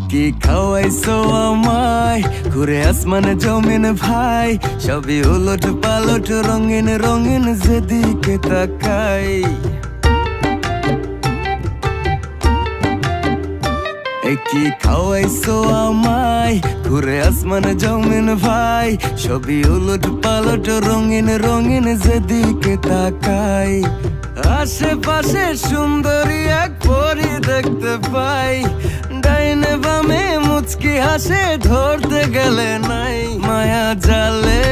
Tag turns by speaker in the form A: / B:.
A: কি খাওয়াইছো আমায় ঘুরে আসমানে জমিন ভাই, সবই উলট পালট রঙিন রঙিন যেদিকে তাকাই। কি খাওয়াইছো আমায় ঘুরে আসমানে জমিন ভাই, সবই উলট পালট রঙিন রঙিন যেদিকে তাকাই। আশেপাশে সুন্দরী এক পরী দেখতে পাই, ডাইনে বামে মুচকি হাসে ধরতে গেলে নাই। মায়া জালে